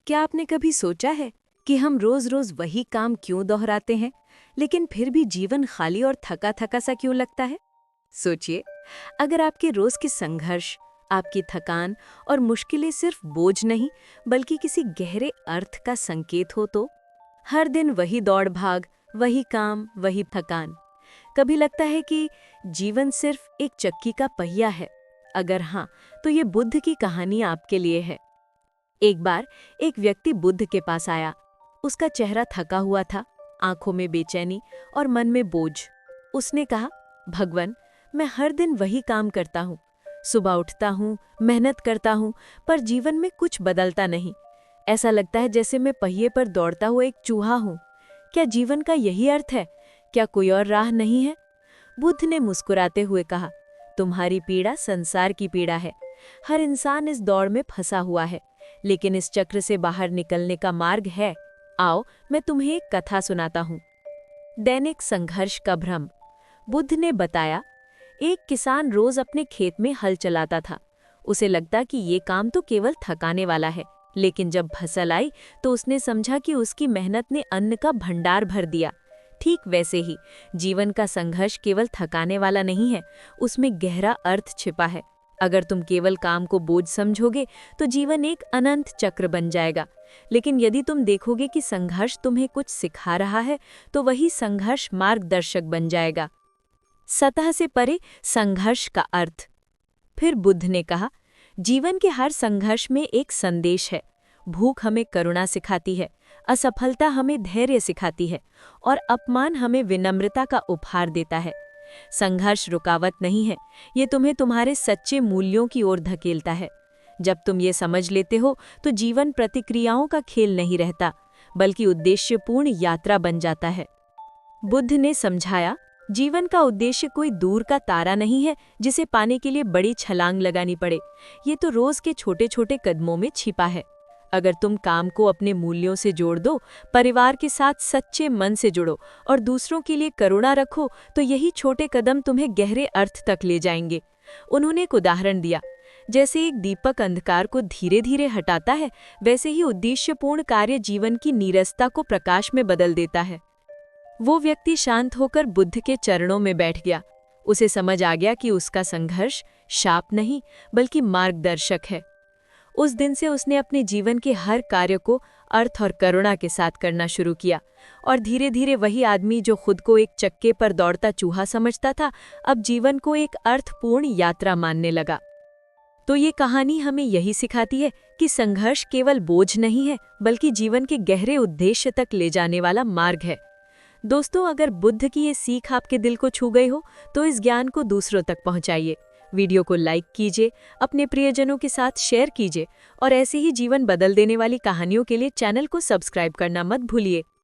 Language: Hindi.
क्या आपने कभी सोचा है कि हम रोज रोज वही काम क्यों दोहराते हैं, लेकिन फिर भी जीवन खाली और थका थका सा क्यों लगता है? सोचिए, अगर आपके रोज के संघर्ष, आपकी थकान और मुश्किलें सिर्फ बोझ नहीं, बल्कि किसी गहरे अर्थ का संकेत हो तो? हर दिन वही दौड़ भाग, वही काम, वही थकान। कभी लगता है कि जीवन सिर्फ एक चक्की का पहिया है। अगर हाँ, तो ये बुद्ध की कहानी आपके लिए है। एक बार एक व्यक्ति बुद्ध के पास आया। उसका चेहरा थका हुआ था, आंखों में बेचैनी और मन में बोझ। उसने कहा, भगवान, मैं हर दिन वही काम करता हूँ। सुबह उठता हूँ, मेहनत करता हूँ, पर जीवन में कुछ बदलता नहीं। ऐसा लगता है जैसे मैं पहिए पर दौड़ता हुआ एक चूहा हूँ। क्या जीवन का यही अर्थ है? क्या कोई और राह नहीं है? बुद्ध ने मुस्कुराते हुए कहा, तुम्हारी पीड़ा संसार की पीड़ा है। हर इंसान इस दौड़ में फंसा हुआ है, लेकिन इस चक्र से बाहर निकलने का मार्ग है। आओ, मैं तुम्हें एक कथा सुनाता हूँ। दैनिक संघर्ष का भ्रम। बुद्ध ने बताया, एक किसान रोज अपने खेत में हल चलाता था। उसे लगता कि ये काम तो केवल थकाने वाला है, लेकिन जब फसल आई तो उसने समझा कि उसकी मेहनत ने अन्न का भंडार भर दिया। ठीक वैसे ही जीवन का संघर्ष केवल थकाने वाला नहीं है, उसमें गहरा अर्थ छिपा है। अगर तुम केवल काम को बोझ समझोगे तो जीवन एक अनंत चक्र बन जाएगा, लेकिन यदि तुम देखोगे कि संघर्ष तुम्हें कुछ सिखा रहा है, तो वही संघर्ष मार्गदर्शक बन जाएगा। सतह से परे संघर्ष का अर्थ। फिर बुद्ध ने कहा, जीवन के हर संघर्ष में एक संदेश है। भूख हमें करुणा सिखाती है, असफलता हमें धैर्य सिखाती है, और अपमान हमें विनम्रता का उपहार देता है। संघर्ष रुकावट नहीं है, ये तुम्हें तुम्हारे सच्चे मूल्यों की ओर धकेलता है। जब तुम ये समझ लेते हो तो जीवन प्रतिक्रियाओं का खेल नहीं रहता, बल्कि उद्देश्यपूर्ण यात्रा बन जाता है। बुद्ध ने समझाया, जीवन का उद्देश्य कोई दूर का तारा नहीं है जिसे पाने के लिए बड़ी छलांग लगानी पड़े। ये तो रोज के छोटे छोटे कदमों में छिपा है। अगर तुम काम को अपने मूल्यों से जोड़ दो, परिवार के साथ सच्चे मन से जुड़ो और दूसरों के लिए करुणा रखो, तो यही छोटे कदम तुम्हें गहरे अर्थ तक ले जाएंगे। उन्होंने एक उदाहरण दिया, जैसे एक दीपक अंधकार को धीरे धीरे हटाता है, वैसे ही उद्देश्यपूर्ण कार्य जीवन की नीरसता को प्रकाश में बदल देता है। वो व्यक्ति शांत होकर बुद्ध के चरणों में बैठ गया। उसे समझ आ गया कि उसका संघर्ष शाप नहीं, बल्कि मार्गदर्शक है। उस दिन से उसने अपने जीवन के हर कार्य को अर्थ और करुणा के साथ करना शुरू किया, और धीरे धीरे वही आदमी जो खुद को एक चक्के पर दौड़ता चूहा समझता था, अब जीवन को एक अर्थपूर्ण यात्रा मानने लगा। तो ये कहानी हमें यही सिखाती है कि संघर्ष केवल बोझ नहीं है, बल्कि जीवन के गहरे उद्देश्य तक ले जाने वाला मार्ग है। दोस्तों, अगर बुद्ध की ये सीख आपके दिल को छू गई हो, तो इस ज्ञान को दूसरों तक पहुंचाइए। वीडियो को लाइक कीजिए, अपने प्रियजनों के साथ शेयर कीजिए, और ऐसे ही जीवन बदल देने वाली कहानियों के लिए चैनल को सब्सक्राइब करना मत भूलिए।